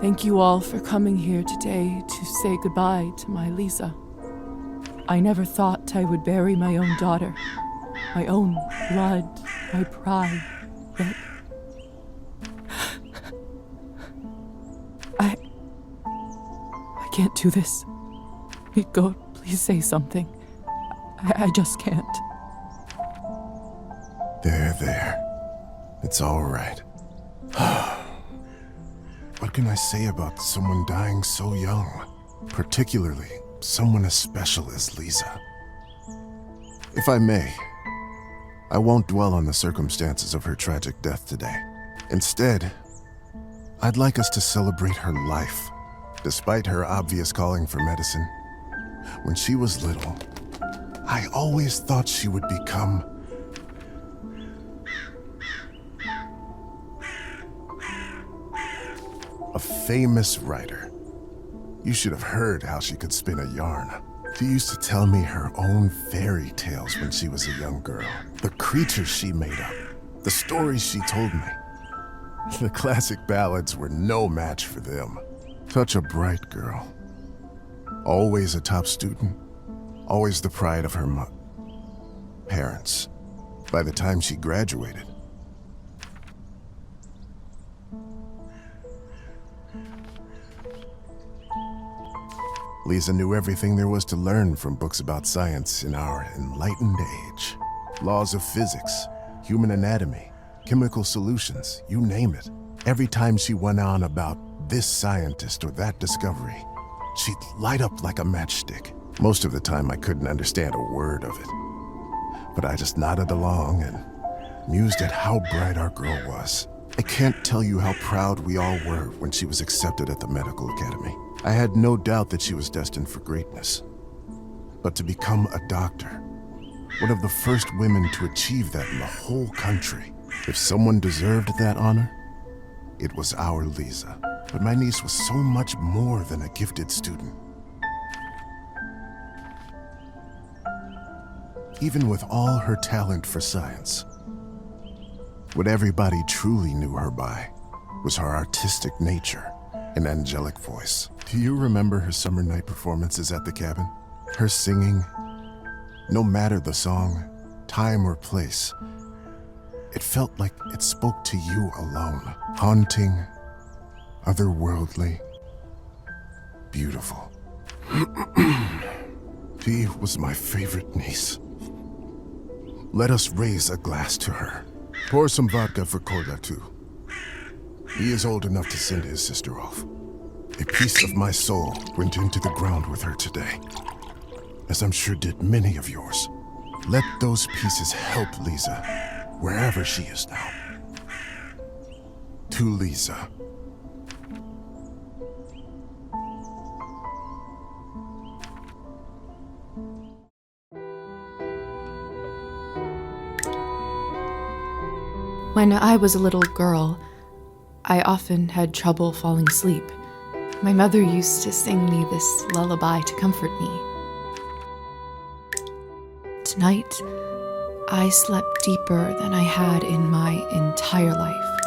Thank you all for coming here today to say goodbye to my Lisa. I never thought I would bury my own daughter, my own blood, my pride, yet I can't do this. Go, please say something. I just can't. There. It's all right. What can I say about someone dying so young? Particularly someone as special as Lisa. If I may, I won't dwell on the circumstances of her tragic death today. Instead, I'd like us to celebrate her life. Despite her obvious calling for medicine, when she was little, I always thought she would become a famous writer. You should have heard how she could spin a yarn. She used to tell me her own fairy tales when she was a young girl. The creatures she made up, the stories she told me. The classic ballads were no match for them. Such a bright girl. Always a top student. Always the pride of her parents. By the time she graduated, Lisa knew everything there was to learn from books about science in our enlightened age. Laws of physics, human anatomy, chemical solutions, you name it. Every time she went on about this scientist or that discovery, she'd light up like a matchstick. Most of the time I couldn't understand a word of it, but I just nodded along and mused at how bright our girl was. I can't tell you how proud we all were when she was accepted at the medical academy. I had no doubt that she was destined for greatness. But to become a doctor, one of the first women to achieve that in the whole country, if someone deserved that honor, it was our Lisa. But my niece was so much more than a gifted student. Even with all her talent for science, what everybody truly knew her by was her artistic nature and angelic voice. Do you remember her summer night performances at the cabin? Her singing, no matter the song, time or place, it felt like it spoke to you alone. Haunting, otherworldly, beautiful. She was my favorite niece. Let us raise a glass to her. Pour some vodka for Koda, too. He is old enough to send his sister off. A piece of my soul went into the ground with her today, as I'm sure did many of yours. Let those pieces help Lisa, wherever she is now. To Lisa. When I was a little girl, I often had trouble falling asleep. My mother used to sing me this lullaby to comfort me. Tonight, I slept deeper than I had in my entire life.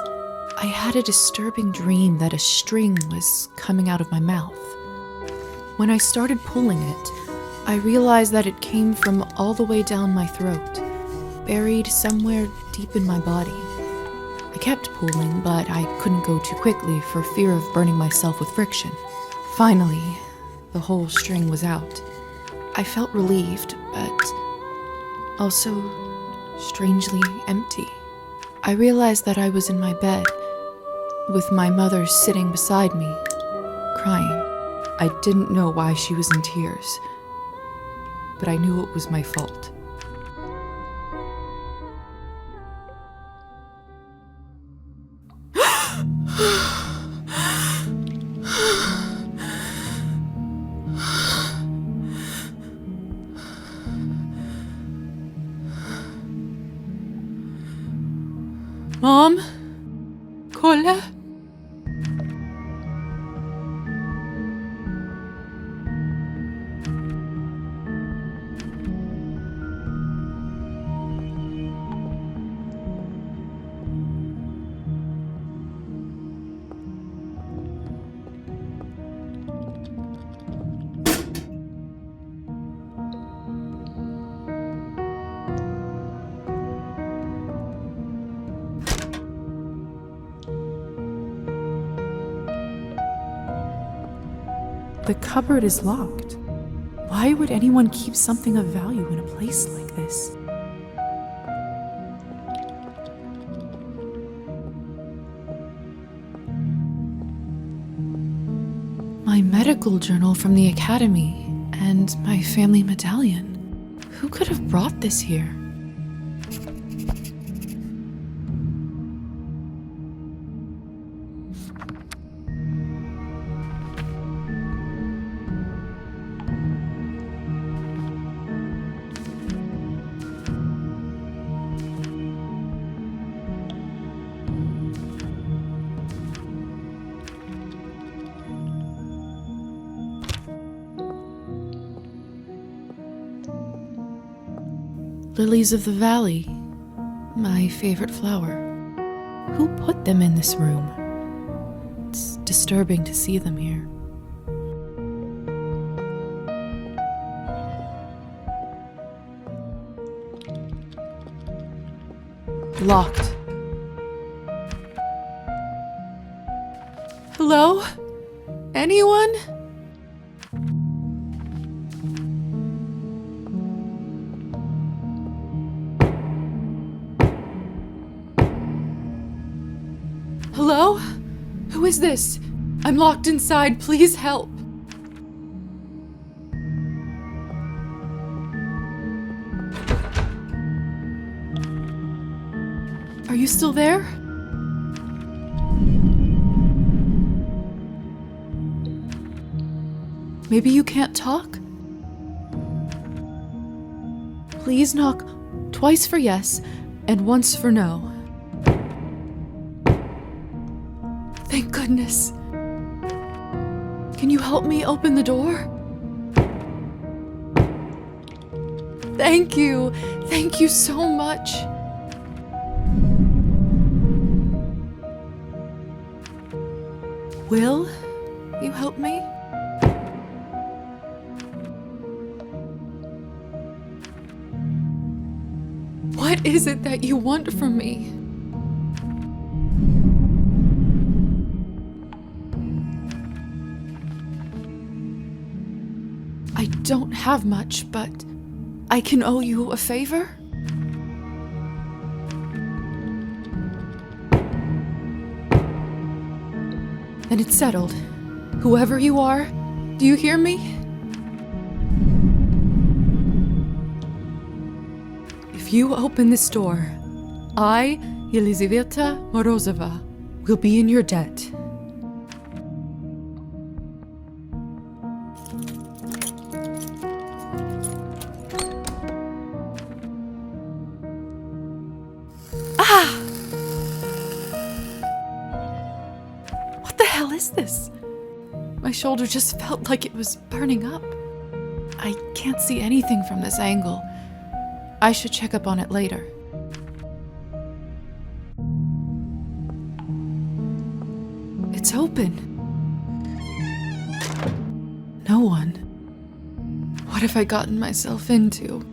I had a disturbing dream that a string was coming out of my mouth. When I started pulling it, I realized that it came from all the way down my throat, buried somewhere deep in my body. I kept pulling, but I couldn't go too quickly for fear of burning myself with friction. Finally, the whole string was out. I felt relieved, but also strangely empty. I realized that I was in my bed, with my mother sitting beside me, crying. I didn't know why she was in tears, but I knew it was my fault. Mom? Kolla? The cupboard is locked. Why would anyone keep something of value in a place like this? My medical journal from the academy and my family medallion. Who could have brought this here? Lilies of the valley, my favorite flower. Who put them in this room? It's disturbing to see them here. Locked. Hello? Anyone? Hello? Who is this? I'm locked inside. Please help. Are you still there? Maybe you can't talk? Please knock twice for yes and once for no. Thank goodness. Can you help me open the door? Thank you. Thank you so much. Will you help me? What is it that you want from me? I don't have much, but I can owe you a favor? Then it's settled. Whoever you are, do you hear me? If you open this door, I, Yelizaveta Morozova, will be in your debt. What the hell is this? My shoulder just felt like it was burning up. I can't see anything from this angle. I should check up on it later. It's open. No one. What have I gotten myself into?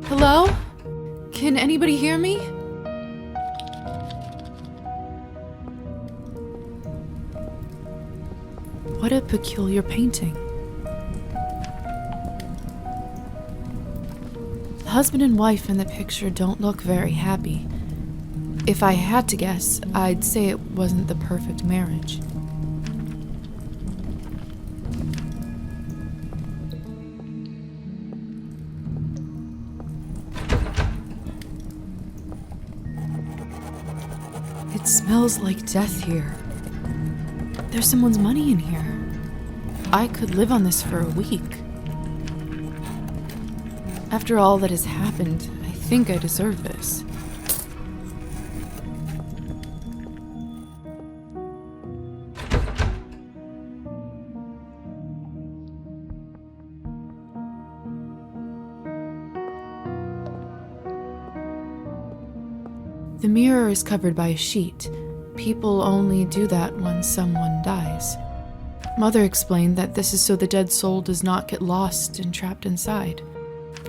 Hello? Can anybody hear me? What a peculiar painting. The husband and wife in the picture don't look very happy. If I had to guess, I'd say it wasn't the perfect marriage. It smells like death here. There's someone's money in here. I could live on this for a week. After all that has happened, I think I deserve this. The mirror is covered by a sheet. People only do that when someone dies. Mother explained that this is so the dead soul does not get lost and trapped inside.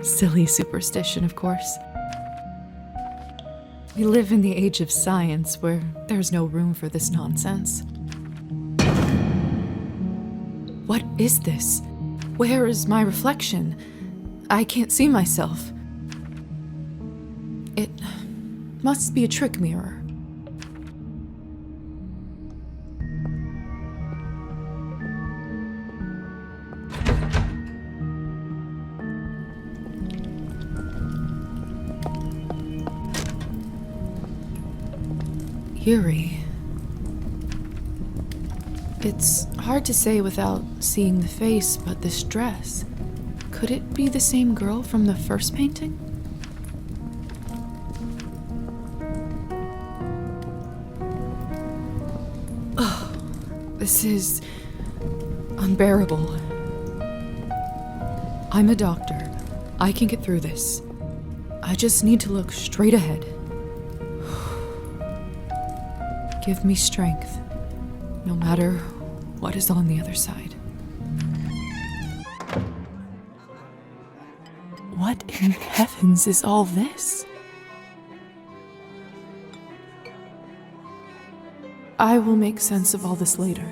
Silly superstition, of course. We live in the age of science where there's no room for this nonsense. What is this? Where is my reflection? I can't see myself. It must be a trick mirror. Eerie. It's hard to say without seeing the face, but this dress, could it be the same girl from the first painting? Oh, this is unbearable. I'm a doctor. I can get through this. I just need to look straight ahead. Give me strength, no matter what is on the other side. What in heavens is all this? I will make sense of all this later.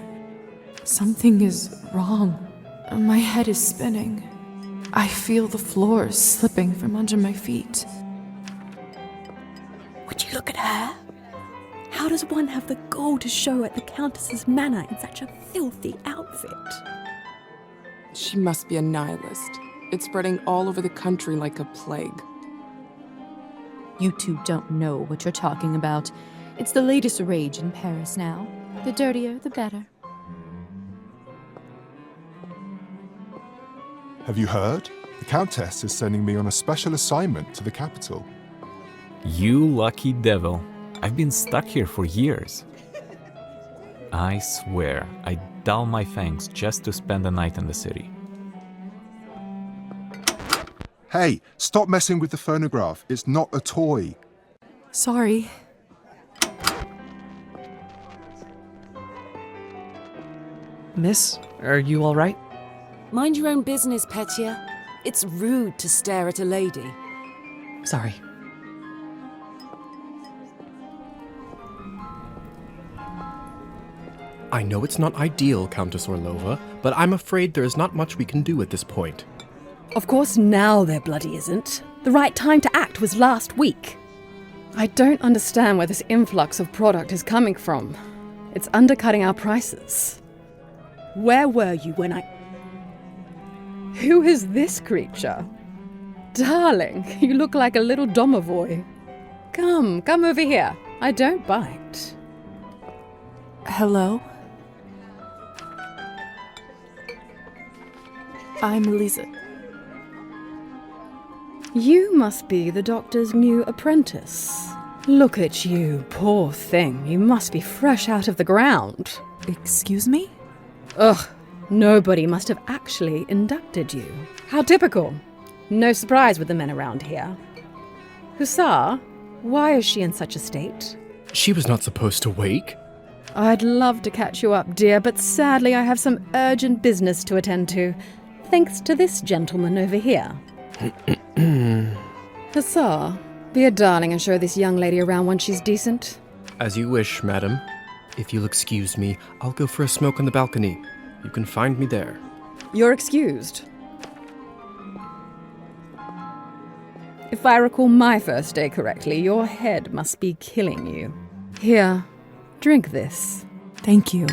Something is wrong. My head is spinning. I feel the floor slipping from under my feet. Would you look at her? How does one have the gall to show at the Countess's manor in such a filthy outfit? She must be a nihilist. It's spreading all over the country like a plague. You two don't know what you're talking about. It's the latest rage in Paris now. The dirtier, the better. Have you heard? The Countess is sending me on a special assignment to the capital. You lucky devil. I've been stuck here for years. I swear, I'd dull my fangs just to spend the night in the city. Hey, stop messing with the phonograph. It's not a toy. Sorry. Miss, are you all right? Mind your own business, Petya. It's rude to stare at a lady. Sorry. I know it's not ideal, Countess Orlova, but I'm afraid there is not much we can do at this point. Of course now there bloody isn't. The right time to act was last week. I don't understand where this influx of product is coming from. It's undercutting our prices. Where were you when I... Who is this creature? Darling, you look like a little domovoi. Come over here. I don't bite. Hello? I'm Elisa. You must be the doctor's new apprentice. Look at you, poor thing. You must be fresh out of the ground. Excuse me? Ugh, nobody must have actually inducted you. How typical. No surprise with the men around here. Hussar, why is she in such a state? She was not supposed to wake. I'd love to catch you up, dear, but sadly I have some urgent business to attend to, thanks to this gentleman over here. Hussar, be a darling and show this young lady around when she's decent. As you wish, madam. If you'll excuse me, I'll go for a smoke on the balcony. You can find me there. You're excused. If I recall my first day correctly, your head must be killing you. Here, drink this. Thank you.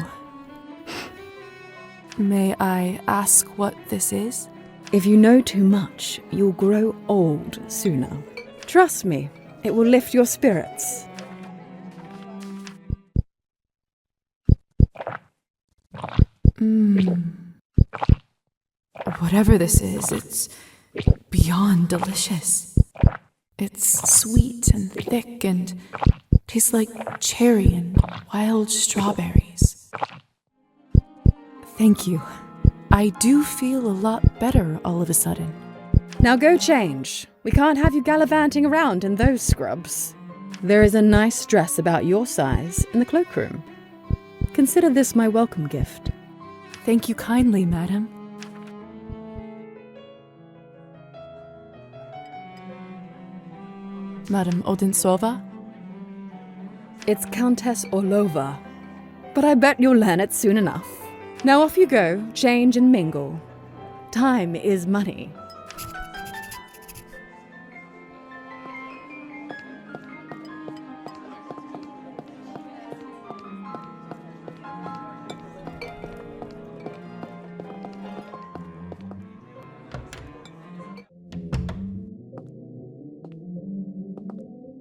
May I ask what this is? If you know too much, you'll grow old sooner. Trust me, it will lift your spirits. Whatever this is, it's beyond delicious. It's sweet and thick and tastes like cherry and wild strawberries. Thank you. I do feel a lot better all of a sudden. Now go change. We can't have you gallivanting around in those scrubs. There is a nice dress about your size in the cloakroom. Consider this my welcome gift. Thank you kindly, madam. Madam Odintsova? It's Countess Orlova, but I bet you'll learn it soon enough. Now off you go, change and mingle. Time is money.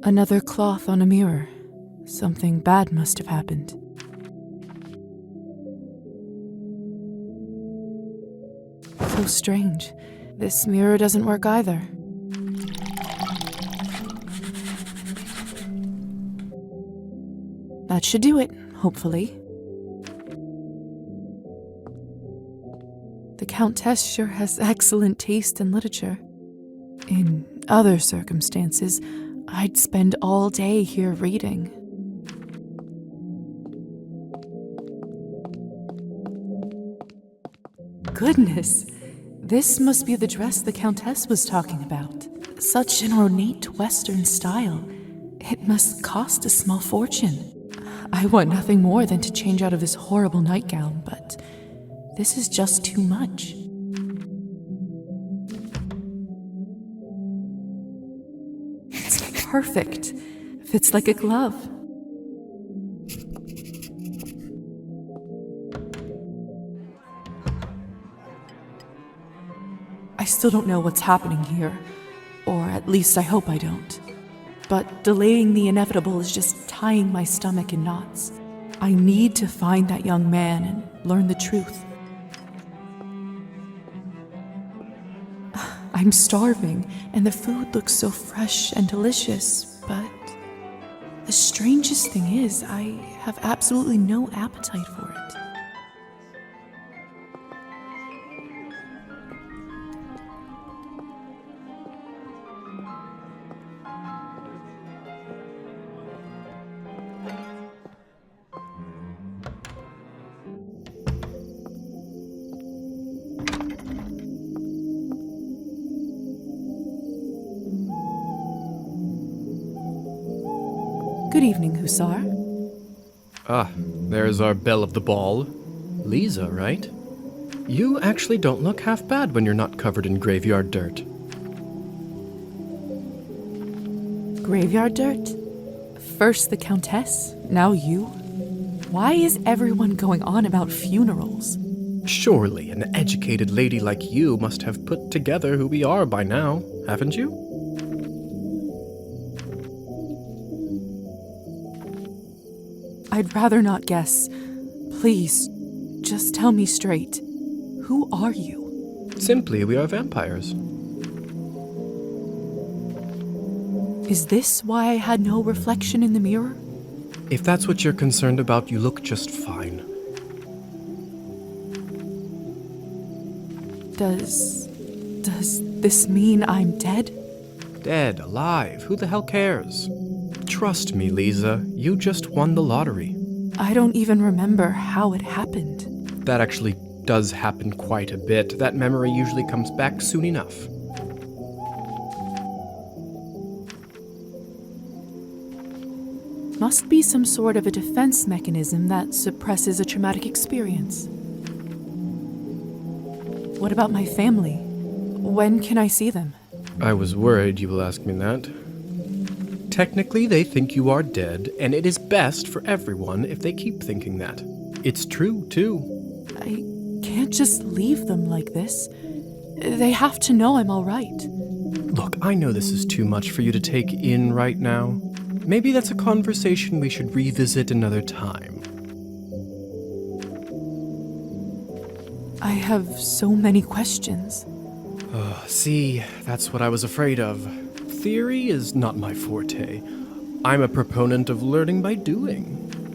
Another cloth on a mirror. Something bad must have happened. So strange. This mirror doesn't work either. That should do it, hopefully. The Countess sure has excellent taste in literature. In other circumstances, I'd spend all day here reading. Goodness, this must be the dress the Countess was talking about. Such an ornate Western style. It must cost a small fortune. I want nothing more than to change out of this horrible nightgown, but this is just too much. It's perfect. Fits like a glove. I still don't know what's happening here, or at least I hope I don't. But delaying the inevitable is just tying my stomach in knots. I need to find that young man and learn the truth. I'm starving, and the food looks so fresh and delicious, but the strangest thing is, I have absolutely no appetite for it. Good evening, Hussar. Ah, there's our belle of the ball. Lisa, right? You actually don't look half bad when you're not covered in graveyard dirt. Graveyard dirt? First the Countess, now you? Why is everyone going on about funerals? Surely an educated lady like you must have put together who we are by now, haven't you? I'd rather not guess. Please, just tell me straight. Who are you? Simply, we are vampires. Is this why I had no reflection in the mirror? If that's what you're concerned about, you look just fine. Does this mean I'm dead? Dead, alive, who the hell cares? Trust me, Lisa, you just won the lottery. I don't even remember how it happened. That actually does happen quite a bit. That memory usually comes back soon enough. Must be some sort of a defense mechanism that suppresses a traumatic experience. What about my family? When can I see them? I was worried you will ask me that. Technically, they think you are dead, and it is best for everyone if they keep thinking that. It's true, too. I can't just leave them like this. They have to know I'm all right. Look, I know this is too much for you to take in right now. Maybe that's a conversation we should revisit another time. I have so many questions. See, that's what I was afraid of. Theory is not my forte. I'm a proponent of learning by doing.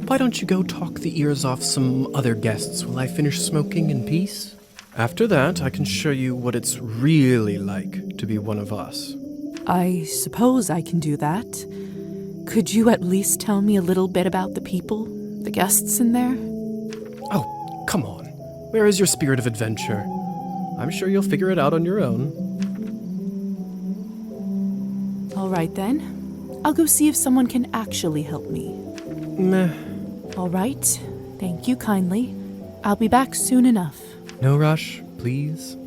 Why don't you go talk the ears off some other guests while I finish smoking in peace? After that, I can show you what it's really like to be one of us. I suppose I can do that. Could you at least tell me a little bit about the people, the guests in there? Oh, come on. Where is your spirit of adventure? I'm sure you'll figure it out on your own. All right then. I'll go see if someone can actually help me. Meh. All right. Thank you kindly. I'll be back soon enough. No rush, please.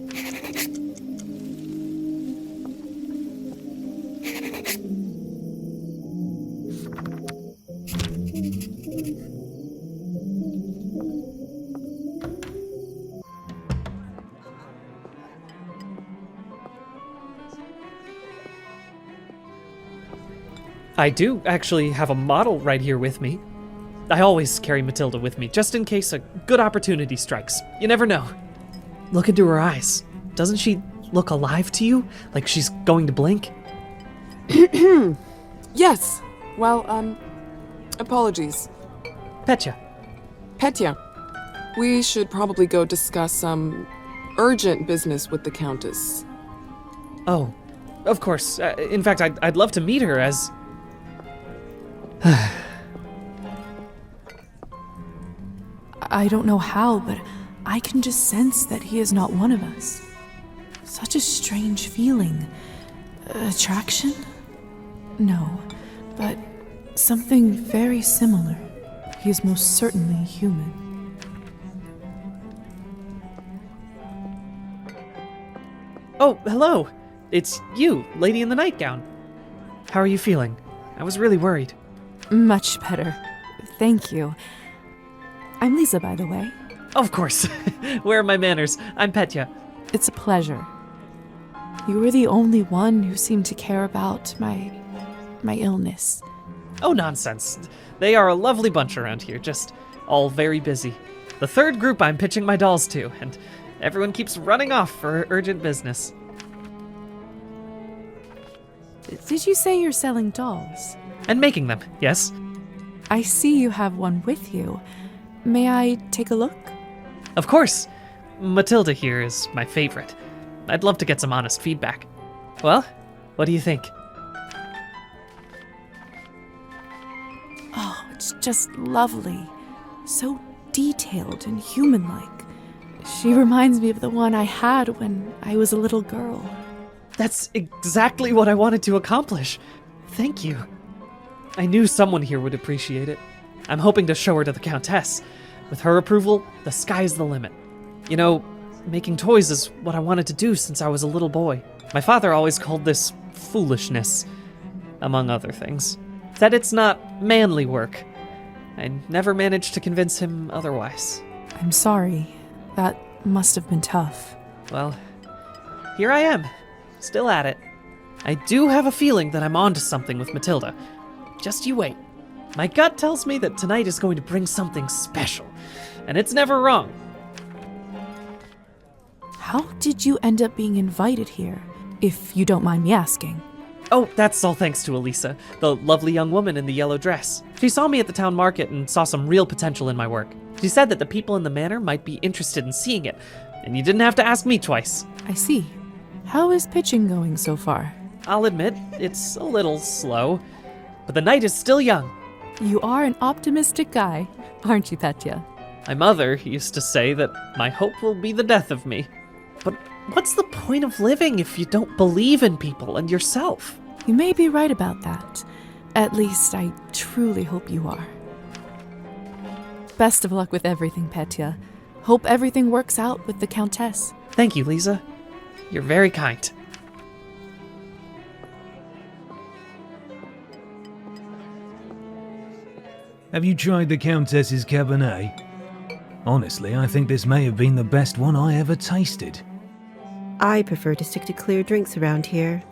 I do actually have a model right here with me. I always carry Matilda with me, just in case a good opportunity strikes. You never know. Look into her eyes. Doesn't she look alive to you? Like she's going to blink? Yes. Well, apologies. Petya. Petya, we should probably go discuss some urgent business with the Countess. Oh, of course. In fact, I'd love to meet her as... I don't know how, but I can just sense that he is not one of us. Such a strange feeling. Attraction? No, but something very similar. He is most certainly human. Oh, hello. It's you, Lady in the Nightgown. How are you feeling? I was really worried. Much better. Thank you. I'm Lisa, by the way. Of course. Where are my manners? I'm Petya. It's a pleasure. You were the only one who seemed to care about my illness. Oh, nonsense. They are a lovely bunch around here, just all very busy. The third group I'm pitching my dolls to, and everyone keeps running off for urgent business. Did you say you're selling dolls? And making them, yes? I see you have one with you. May I take a look? Of course. Matilda here is my favorite. I'd love to get some honest feedback. Well, what do you think? Oh, it's just lovely. So detailed and human-like. She reminds me of the one I had when I was a little girl. That's exactly what I wanted to accomplish. Thank you. I knew someone here would appreciate it. I'm hoping to show her to the Countess. With her approval, the sky's the limit. You know, making toys is what I wanted to do since I was a little boy. My father always called this foolishness, among other things. Said it's not manly work. I never managed to convince him otherwise. I'm sorry. That must have been tough. Well, here I am, still at it. I do have a feeling that I'm onto something with Matilda. Just you wait. My gut tells me that tonight is going to bring something special, and it's never wrong. How did you end up being invited here, if you don't mind me asking? Oh, that's all thanks to Elisa, the lovely young woman in the yellow dress. She saw me at the town market and saw some real potential in my work. She said that the people in the manor might be interested in seeing it, and you didn't have to ask me twice. I see. How is pitching going so far? I'll admit, it's a little slow, but the night is still young. You are an optimistic guy, aren't you, Petya? My mother used to say that my hope will be the death of me. But what's the point of living if you don't believe in people and yourself? You may be right about that. At least I truly hope you are. Best of luck with everything, Petya. Hope everything works out with the Countess. Thank you, Lisa. You're very kind. Have you tried the Countess's Cabernet? Honestly, I think this may have been the best one I ever tasted. I prefer to stick to clear drinks around here.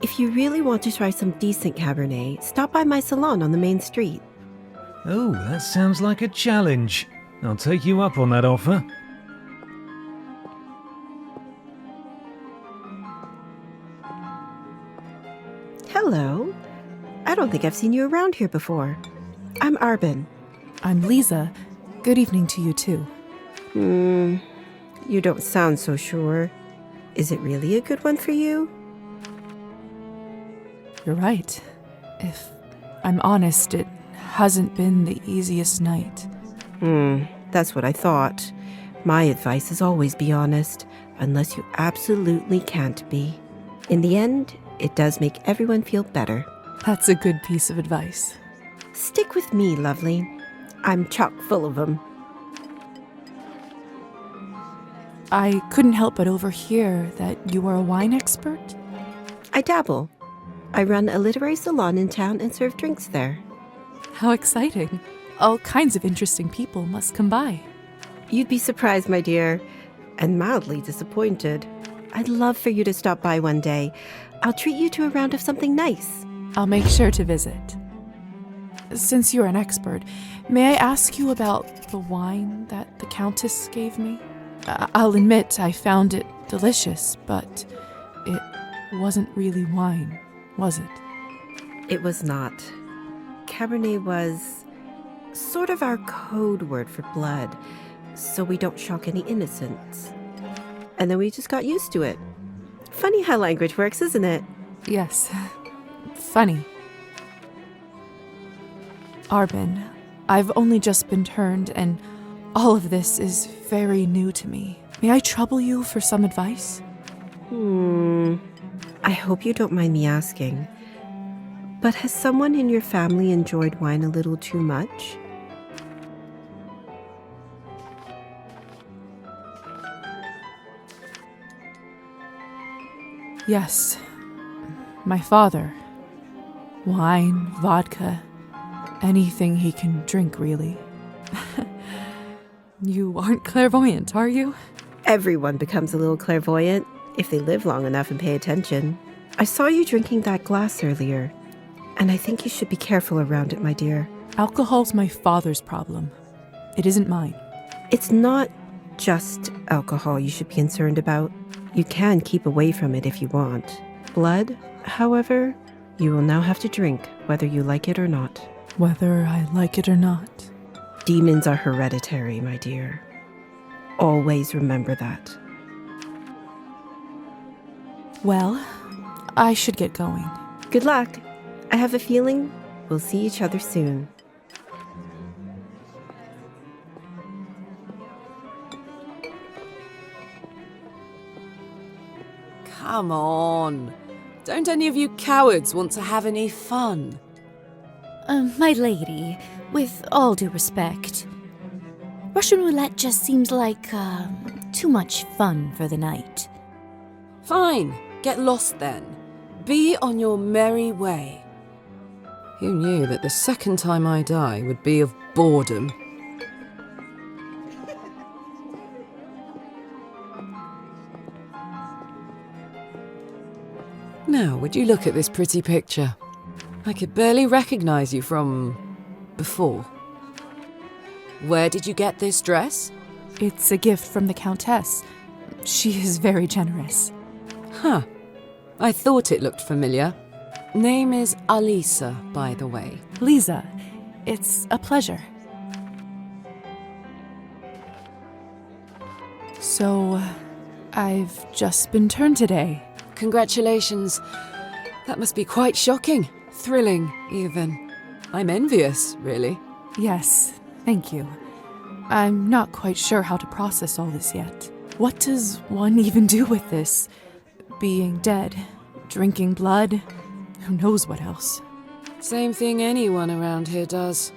If you really want to try some decent Cabernet, stop by my salon on the main street. Oh, that sounds like a challenge. I'll take you up on that offer. Hello. I don't think I've seen you around here before. I'm Arbin. I'm Lisa. Good evening to you, too. You don't sound so sure. Is it really a good one for you? You're right. If I'm honest, it hasn't been the easiest night. That's what I thought. My advice is always be honest, unless you absolutely can't be. In the end, it does make everyone feel better. That's a good piece of advice. Stick with me, lovely. I'm chock full of them. I couldn't help but overhear that you are a wine expert. I dabble. I run a literary salon in town and serve drinks there. How exciting. All kinds of interesting people must come by. You'd be surprised, my dear, and mildly disappointed. I'd love for you to stop by one day. I'll treat you to a round of something nice. I'll make sure to visit. Since you're an expert, may I ask you about the wine that the Countess gave me? I'll admit I found it delicious, but it wasn't really wine, was it? It was not. Cabernet was sort of our code word for blood, so we don't shock any innocents. And then we just got used to it. Funny how language works, isn't it? Yes. Funny. Arbin, I've only just been turned, and all of this is very new to me. May I trouble you for some advice? I hope you don't mind me asking, but has someone in your family enjoyed wine a little too much? Yes. My father. Wine, vodka, anything he can drink, really. You aren't clairvoyant, are you? Everyone becomes a little clairvoyant if they live long enough and pay attention. I saw you drinking that glass earlier, and I think you should be careful around it, my dear. Alcohol's my father's problem. It isn't mine. It's not just alcohol you should be concerned about. You can keep away from it if you want. Blood, however, you will now have to drink, whether you like it or not. Whether I like it or not. Demons are hereditary, my dear. Always remember that. Well, I should get going. Good luck. I have a feeling we'll see each other soon. Come on. Don't any of you cowards want to have any fun? My lady, with all due respect, Russian roulette just seems like, too much fun for the night. Fine, get lost then. Be on your merry way. Who knew that the second time I die would be of boredom? Now, would you look at this pretty picture? I could barely recognize you from before. Where did you get this dress? It's a gift from the Countess. She is very generous. Huh. I thought it looked familiar. Name is Alisa, by the way. Lisa, it's a pleasure. So, I've just been turned today. Congratulations. That must be quite shocking. Thrilling, even. I'm envious, really. Yes, thank you. I'm not quite sure how to process all this yet. What does one even do with this? Being dead, drinking blood, who knows what else? Same thing anyone around here does.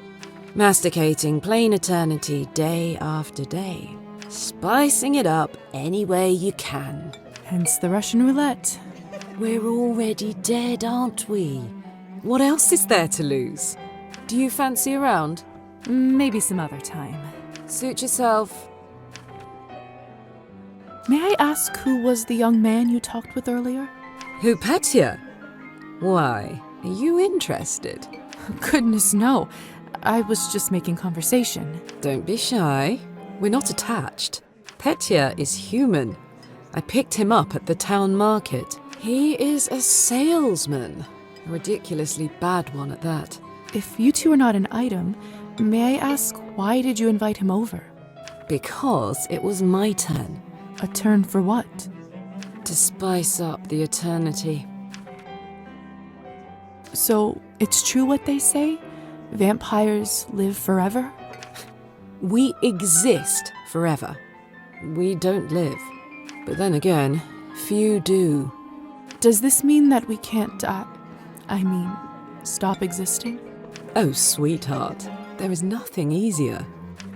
Masticating plain eternity day after day. Spicing it up any way you can. Hence the Russian roulette. We're already dead, aren't we? What else is there to lose? Do you fancy a round? Maybe some other time. Suit yourself. May I ask who was the young man you talked with earlier? Who, Petya? Why, are you interested? Goodness, no. I was just making conversation. Don't be shy. We're not attached. Petya is human. I picked him up at the town market. He is a salesman. A ridiculously bad one at that. If you two are not an item, may I ask why did you invite him over? Because it was my turn. A turn for what? To spice up the eternity. So, it's true what they say? Vampires live forever? We exist forever. We don't live. But then again, few do. Does this mean that we can't stop existing? Oh, sweetheart, there is nothing easier.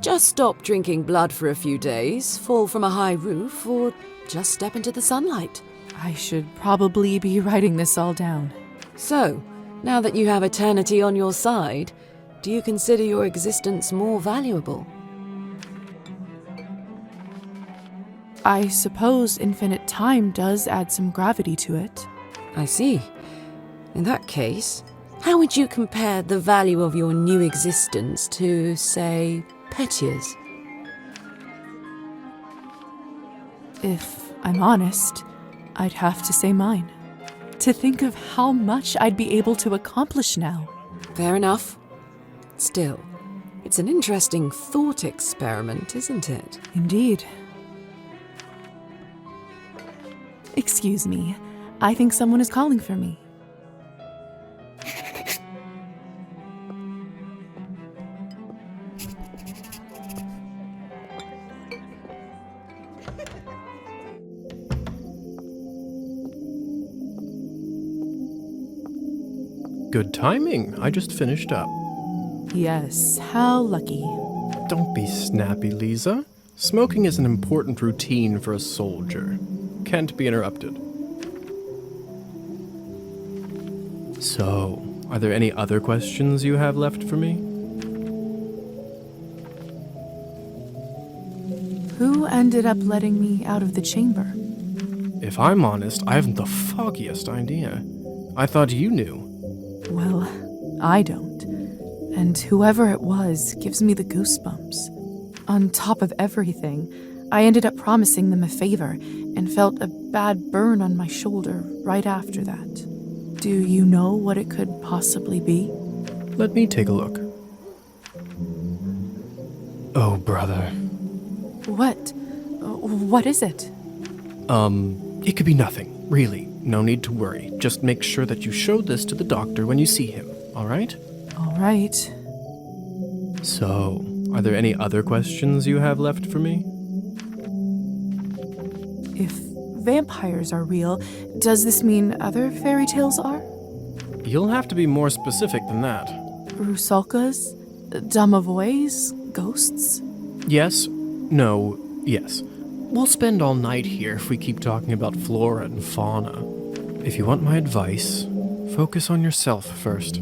Just stop drinking blood for a few days, fall from a high roof, or just step into the sunlight. I should probably be writing this all down. So, now that you have eternity on your side, do you consider your existence more valuable? I suppose infinite time does add some gravity to it. I see. In that case, how would you compare the value of your new existence to, say, Petia's? If I'm honest, I'd have to say mine. To think of how much I'd be able to accomplish now. Fair enough. Still, it's an interesting thought experiment, isn't it? Indeed. Excuse me. I think someone is calling for me. Good timing. I just finished up. Yes, how lucky. Don't be snappy, Lisa. Smoking is an important routine for a soldier. Can't be interrupted. So, are there any other questions you have left for me? Who ended up letting me out of the chamber? If I'm honest, I haven't the foggiest idea. I thought you knew. Well, I don't. And whoever it was gives me the goosebumps. On top of everything, I ended up promising them a favor and felt a bad burn on my shoulder right after that. Do you know what it could possibly be? Let me take a look. Oh, brother. What? What is it? It could be nothing, really. No need to worry. Just make sure that you show this to the doctor when you see him, all right? All right. So, are there any other questions you have left for me? If vampires are real, does this mean other fairy tales are? You'll have to be more specific than that. Rusalkas? Domovoys? Ghosts? Yes, no, yes. We'll spend all night here if we keep talking about flora and fauna. If you want my advice, focus on yourself first.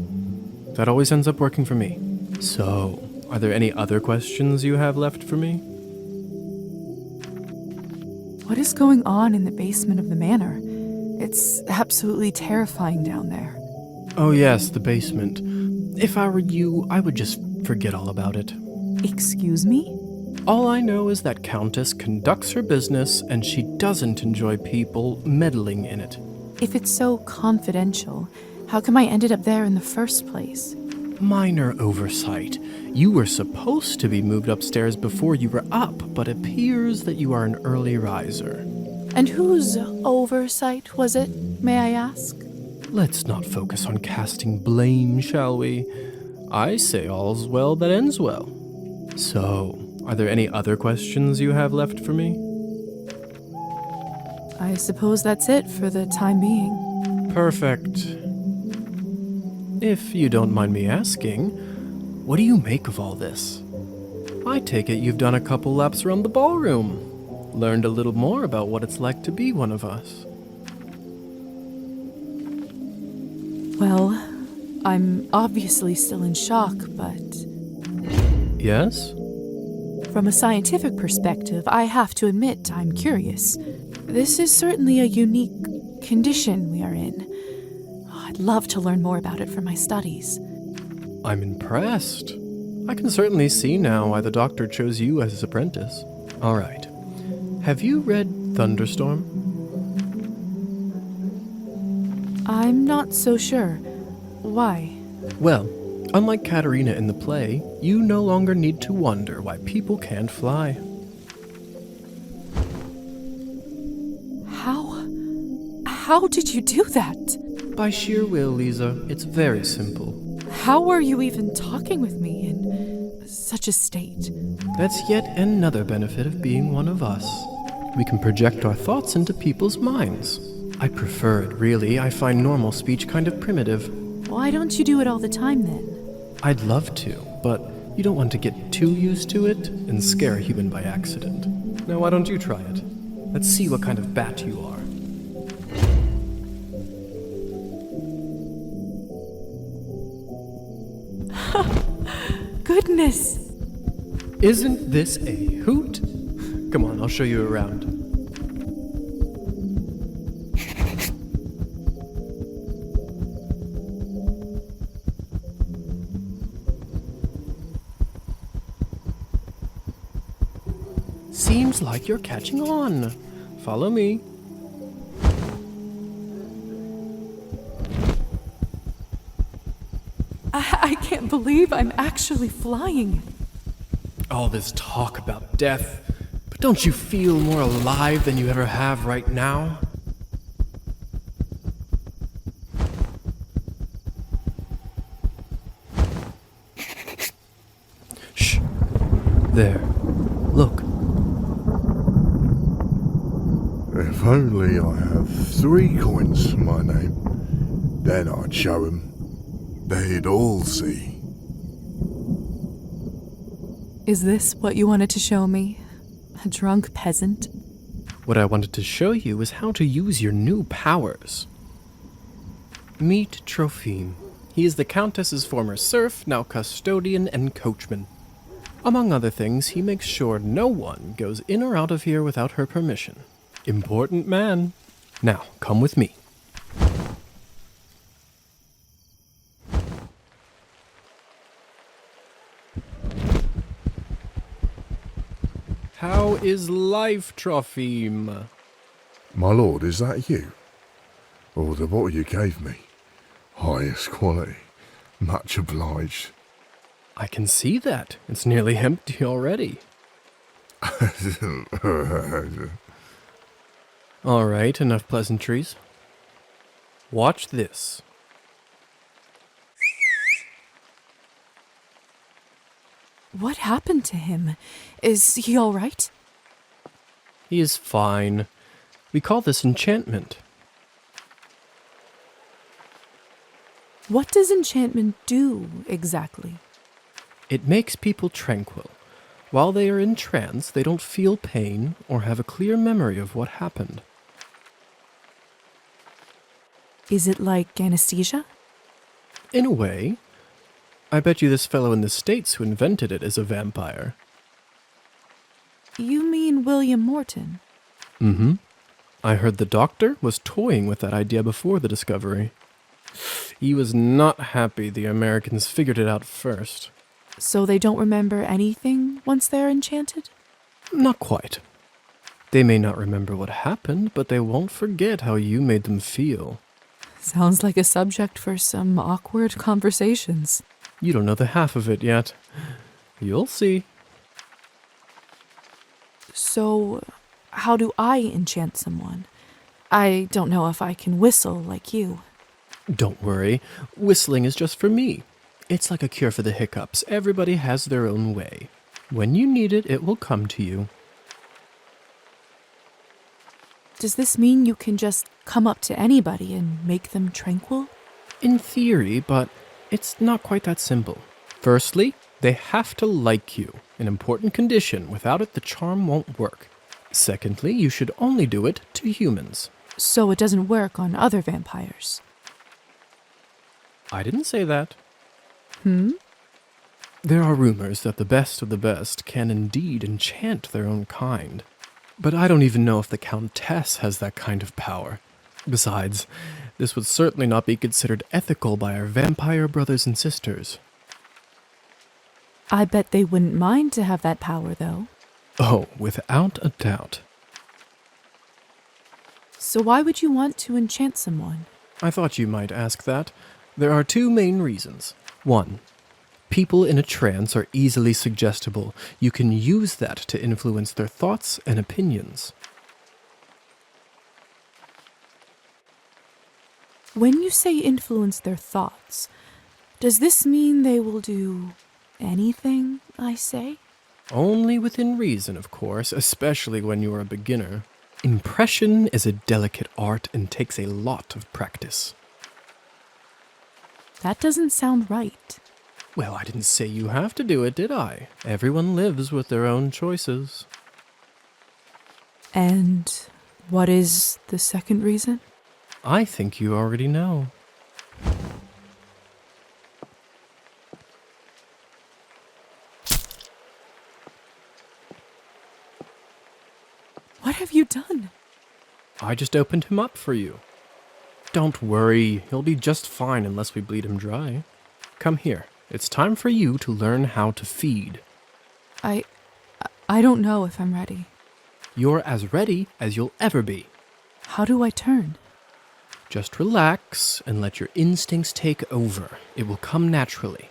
That always ends up working for me. So, are there any other questions you have left for me? What is going on in the basement of the manor? It's absolutely terrifying down there. Oh yes, the basement. If I were you, I would just forget all about it. Excuse me? All I know is that Countess conducts her business and she doesn't enjoy people meddling in it. If it's so confidential, how come I ended up there in the first place? Minor oversight. You were supposed to be moved upstairs before you were up, but appears that you are an early riser. And whose oversight was it, may I ask? Let's not focus on casting blame, shall we? I say all's well that ends well. So, are there any other questions you have left for me? I suppose that's it for the time being. Perfect. If you don't mind me asking, what do you make of all this? I take it you've done a couple laps around the ballroom. Learned a little more about what it's like to be one of us. Well, I'm obviously still in shock, but... Yes? From a scientific perspective, I have to admit I'm curious. This is certainly a unique condition we are in. I'd love to learn more about it for my studies. I'm impressed. I can certainly see now why the doctor chose you as his apprentice. All right. Have you read Thunderstorm? I'm not so sure. Why? Well, unlike Katerina in the play, you no longer need to wonder why people can't fly. How did you do that? By sheer will, Lisa. It's very simple. How are you even talking with me in such a state? That's yet another benefit of being one of us. We can project our thoughts into people's minds. I prefer it, really. I find normal speech kind of primitive. Why don't you do it all the time then? I'd love to, but you don't want to get too used to it and scare a human by accident. Now, why don't you try it? Let's see what kind of bat you are. Goodness! Isn't this a hoot? Come on, I'll show you around. Seems like you're catching on. Follow me. I can't believe I'm actually flying. All this talk about death, but don't you feel more alive than you ever have right now? Shh. There. Look. If only I have 3 coins to my name, then I'd show 'em. They'd all see. Is this what you wanted to show me? A drunk peasant? What I wanted to show you is how to use your new powers. Meet Trophime. He is the Countess's former serf, now custodian and coachman. Among other things, he makes sure no one goes in or out of here without her permission. Important man. Now, come with me. How is life, Trophime? My lord, is that you? Oh, the bottle you gave me. Highest quality. Much obliged. I can see that. It's nearly empty already. All right, enough pleasantries. Watch this. What happened to him? Is he all right? He is fine. We call this enchantment. What does enchantment do, exactly? It makes people tranquil. While they are in trance, they don't feel pain or have a clear memory of what happened. Is it like anesthesia? In a way. I bet you this fellow in the States who invented it is a vampire. You mean William Morton? Mm-hmm. I heard the doctor was toying with that idea before the discovery. He was not happy the Americans figured it out first. So they don't remember anything once they're enchanted? Not quite. They may not remember what happened, but they won't forget how you made them feel. Sounds like a subject for some awkward conversations. You don't know the half of it yet. You'll see. So, how do I enchant someone? I don't know if I can whistle like you. Don't worry. Whistling is just for me. It's like a cure for the hiccups. Everybody has their own way. When you need it, it will come to you. Does this mean you can just come up to anybody and make them tranquil? In theory, but it's not quite that simple. Firstly, they have to like you, an important condition. Without it, the charm won't work. Secondly, you should only do it to humans. So it doesn't work on other vampires? I didn't say that. Hmm? There are rumors that the best of the best can indeed enchant their own kind. But I don't even know if the Countess has that kind of power. Besides, this would certainly not be considered ethical by our vampire brothers and sisters. I bet they wouldn't mind to have that power, though. Oh, without a doubt. So why would you want to enchant someone? I thought you might ask that. There are 2 main reasons. 1. People in a trance are easily suggestible. You can use that to influence their thoughts and opinions. When you say influence their thoughts, does this mean they will do anything I say? Only within reason, of course, especially when you are a beginner. Impression is a delicate art and takes a lot of practice. That doesn't sound right. Well, I didn't say you have to do it, did I? Everyone lives with their own choices. And what is the second reason? I think you already know. What have you done? I just opened him up for you. Don't worry, he'll be just fine unless we bleed him dry. Come here. It's time for you to learn how to feed. I don't know if I'm ready. You're as ready as you'll ever be. How do I turn? Just relax and let your instincts take over. It will come naturally.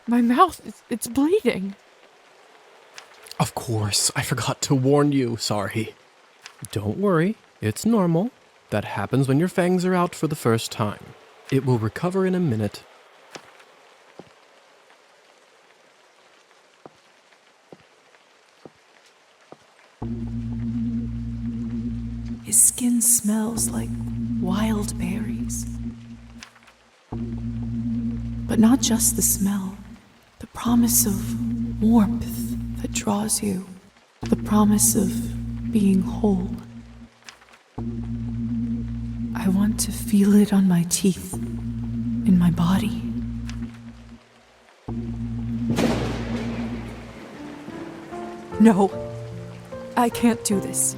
My mouth, it's bleeding. Of course, I forgot to warn you. Sorry. Don't worry, it's normal. That happens when your fangs are out for the first time. It will recover in a minute. His skin smells like wild berries. But not just the smell. The promise of warmth that draws you. The promise of being whole. I want to feel it on my teeth, in my body. No, I can't do this.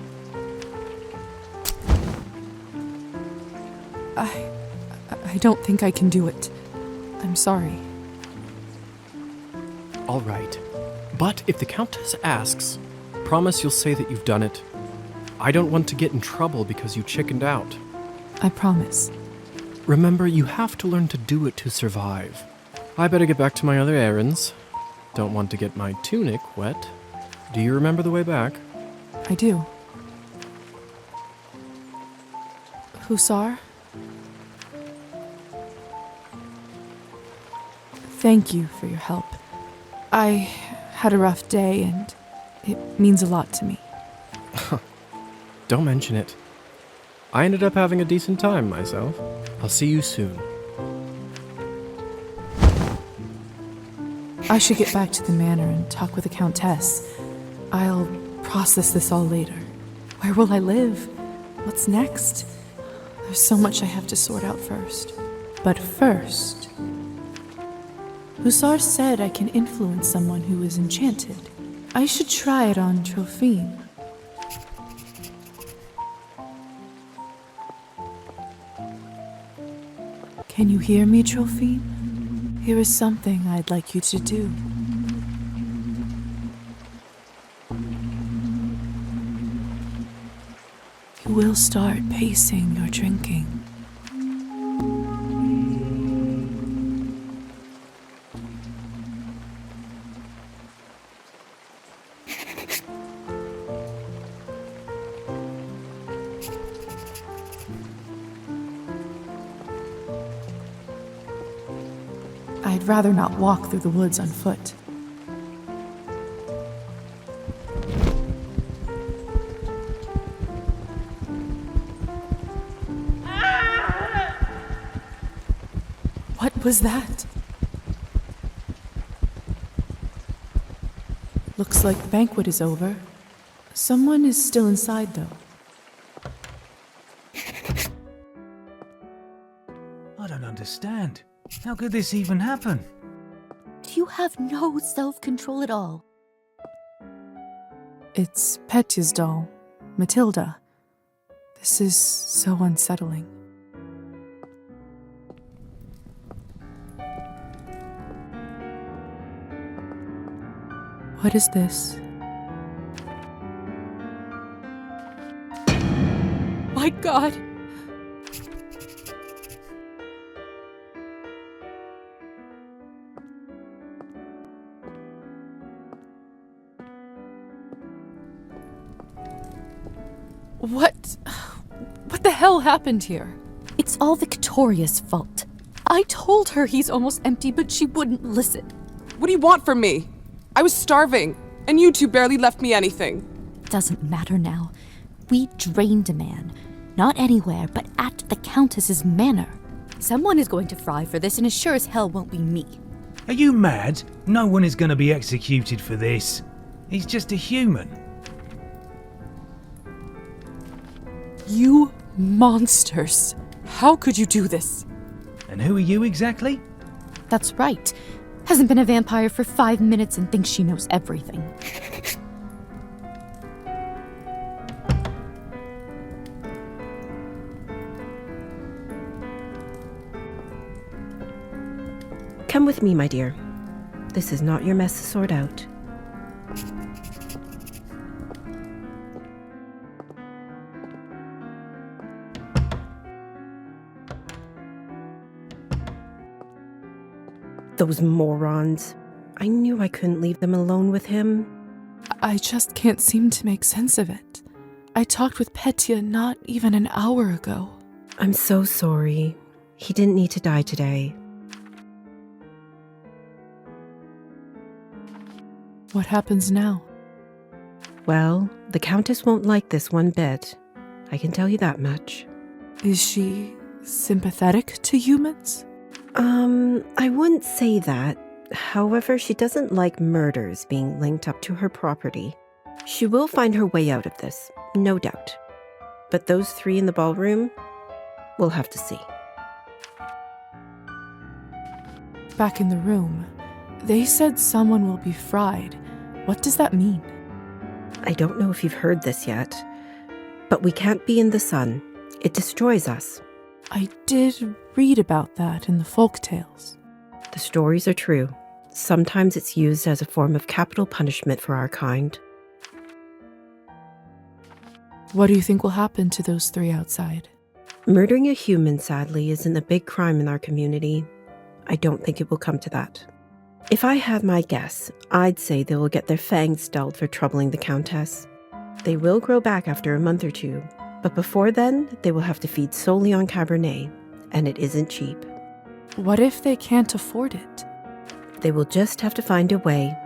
I don't think I can do it. I'm sorry. All right. But if the Countess asks, promise you'll say that you've done it. I don't want to get in trouble because you chickened out. I promise. Remember, you have to learn to do it to survive. I better get back to my other errands. Don't want to get my tunic wet. Do you remember the way back? I do. Hussar? Thank you for your help. I had a rough day and it means a lot to me. Don't mention it. I ended up having a decent time myself. I'll see you soon. I should get back to the manor and talk with the Countess. I'll process this all later. Where will I live? What's next? There's so much I have to sort out first. But first, Hussar said I can influence someone who is enchanted. I should try it on Trophine. Can you hear me, Trophine? Here is something I'd like you to do. You will start pacing your drinking. I'd rather not walk through the woods on foot. What was that? Looks like the banquet is over. Someone is still inside, though. I don't understand. How could this even happen? You have no self-control at all. It's Petya's doll, Matilda. This is so unsettling. What is this? My God! What the hell happened here? It's all Victoria's fault. I told her he's almost empty, but she wouldn't listen. What do you want from me? I was starving, and you two barely left me anything. Doesn't matter now. We drained a man. Not anywhere, but at the Countess's manor. Someone is going to fry for this, and it sure as hell won't be me. Are you mad? No one is going to be executed for this. He's just a human. You monsters. How could you do this? And who are you exactly? That's right. Hasn't been a vampire for 5 minutes and thinks she knows everything. Come with me, my dear. This is not your mess to sort out. Those morons. I knew I couldn't leave them alone with him. I just can't seem to make sense of it. I talked with Petya not even an hour ago. I'm so sorry. He didn't need to die today. What happens now? Well, the Countess won't like this one bit. I can tell you that much. Is she sympathetic to humans? I wouldn't say that. However, she doesn't like murders being linked up to her property. She will find her way out of this, no doubt. But those three in the ballroom, we'll have to see. Back in the room, they said someone will be fried. What does that mean? I don't know if you've heard this yet, but we can't be in the sun. It destroys us. I did read about that in the folktales. The stories are true. Sometimes it's used as a form of capital punishment for our kind. What do you think will happen to those three outside? Murdering a human, sadly, isn't a big crime in our community. I don't think it will come to that. If I had my guess, I'd say they will get their fangs dulled for troubling the Countess. They will grow back after a month or two, but before then, they will have to feed solely on Cabernet, and it isn't cheap. What if they can't afford it? They will just have to find a way.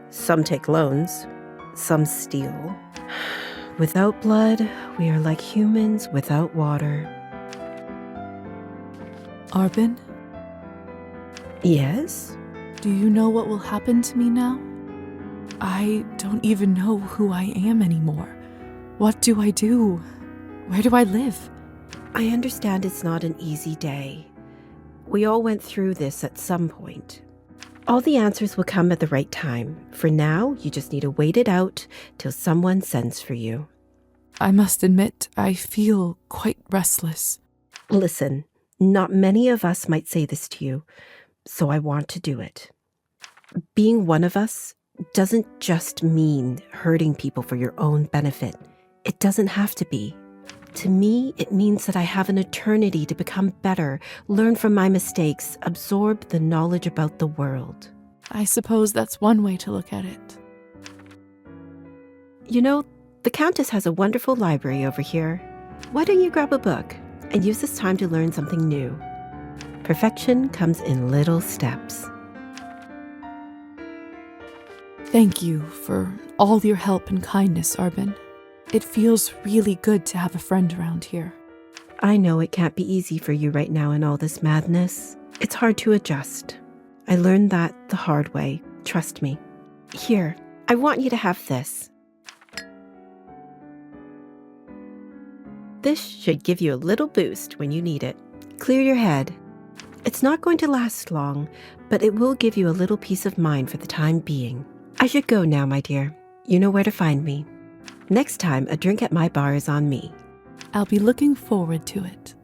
Some take loans, some steal. Without blood, we are like humans without water. Arbin? Yes? Do you know what will happen to me now? I don't even know who I am anymore. What do I do? Where do I live? I understand it's not an easy day. We all went through this at some point. All the answers will come at the right time. For now, you just need to wait it out till someone sends for you. I must admit, I feel quite restless. Listen, not many of us might say this to you, so I want to do it. Being one of us doesn't just mean hurting people for your own benefit. It doesn't have to be. To me, it means that I have an eternity to become better, learn from my mistakes, absorb the knowledge about the world. I suppose that's one way to look at it. You know, the Countess has a wonderful library over here. Why don't you grab a book and use this time to learn something new? Perfection comes in little steps. Thank you for all your help and kindness, Arbin. It feels really good to have a friend around here. I know it can't be easy for you right now in all this madness. It's hard to adjust. I learned that the hard way. Trust me. Here, I want you to have this. This should give you a little boost when you need it. Clear your head. It's not going to last long, but it will give you a little peace of mind for the time being. I should go now, my dear. You know where to find me. Next time, a drink at my bar is on me. I'll be looking forward to it.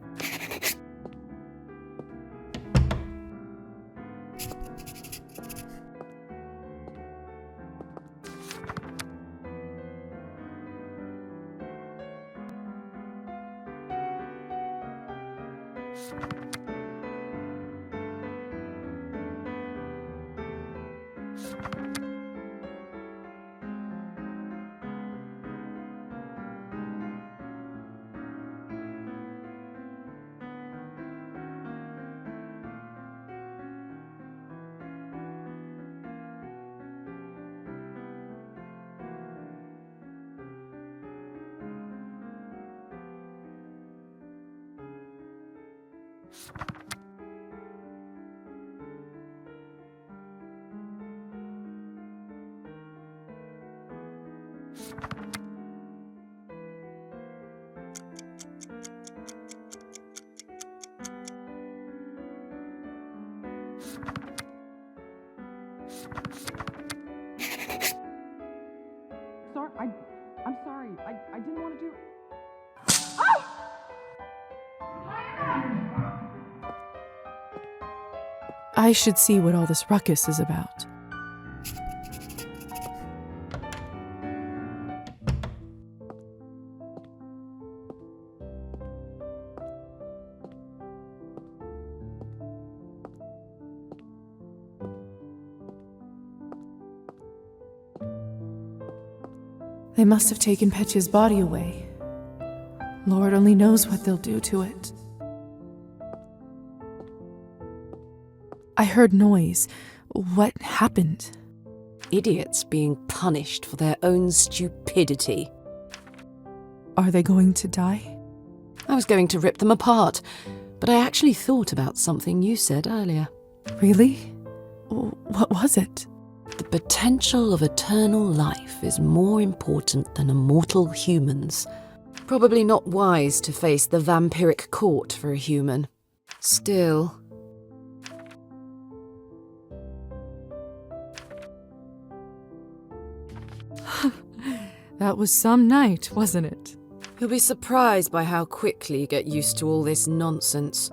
I'm sorry. I didn't want to do. I should see what all this ruckus is about. They must have taken Petya's body away. Lord only knows what they'll do to it. I heard noise. What happened? Idiots being punished for their own stupidity. Are they going to die? I was going to rip them apart, but I actually thought about something you said earlier. Really? What was it? The potential of eternal life is more important than immortal humans. Probably not wise to face the vampiric court for a human. Still... That was some night, wasn't it? You'll be surprised by how quickly you get used to all this nonsense.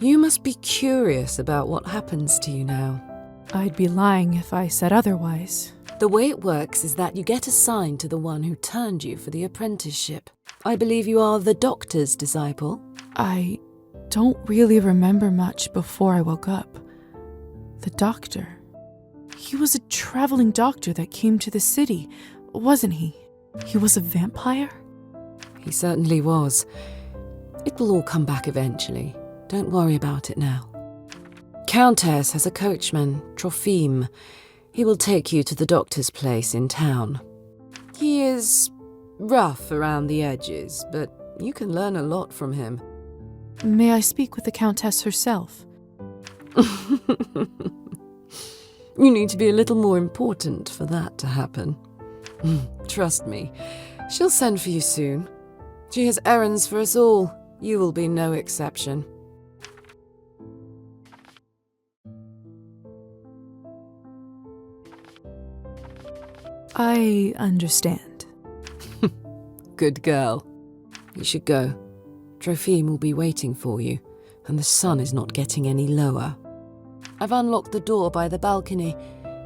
You must be curious about what happens to you now. I'd be lying if I said otherwise. The way it works is that you get assigned to the one who turned you for the apprenticeship. I believe you are the doctor's disciple. I don't really remember much before I woke up. The doctor. He was a traveling doctor that came to the city, wasn't he? He was a vampire? He certainly was. It will all come back eventually. Don't worry about it now. Countess has a coachman, Trophime. He will take you to the doctor's place in town. He is rough around the edges, but you can learn a lot from him. May I speak with the Countess herself? You need to be a little more important for that to happen. Trust me, she'll send for you soon. She has errands for us all. You will be no exception. I understand. Good girl. You should go. Trophime will be waiting for you, and the sun is not getting any lower. I've unlocked the door by the balcony.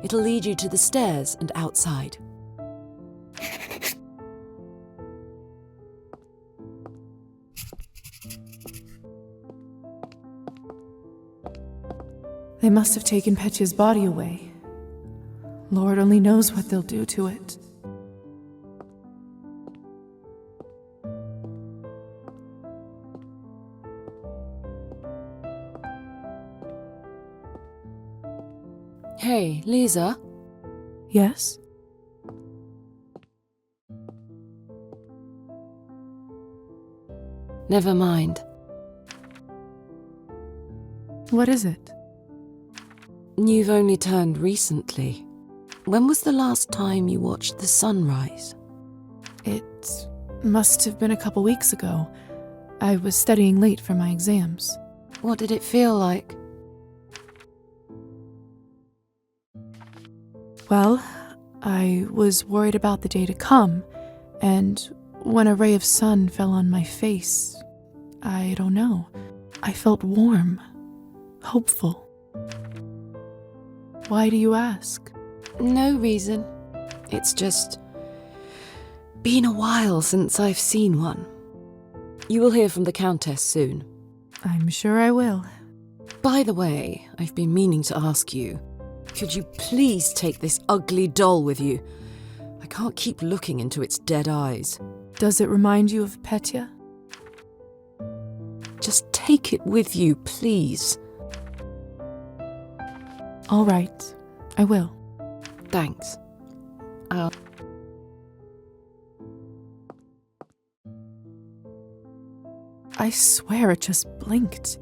It'll lead you to the stairs and outside. They must have taken Petya's body away. Lord only knows what they'll do to it. Hey, Lisa? Yes? Never mind. What is it? You've only turned recently. When was the last time you watched the sunrise? It must have been a couple weeks ago. I was studying late for my exams. What did it feel like? Well, I was worried about the day to come, and when a ray of sun fell on my face, I don't know, I felt warm, hopeful. Why do you ask? No reason. It's just been a while since I've seen one. You will hear from the Countess soon. I'm sure I will. By the way, I've been meaning to ask you, could you please take this ugly doll with you? I can't keep looking into its dead eyes. Does it remind you of Petya? Just take it with you, please. All right, I will. Thanks. I swear it just blinked.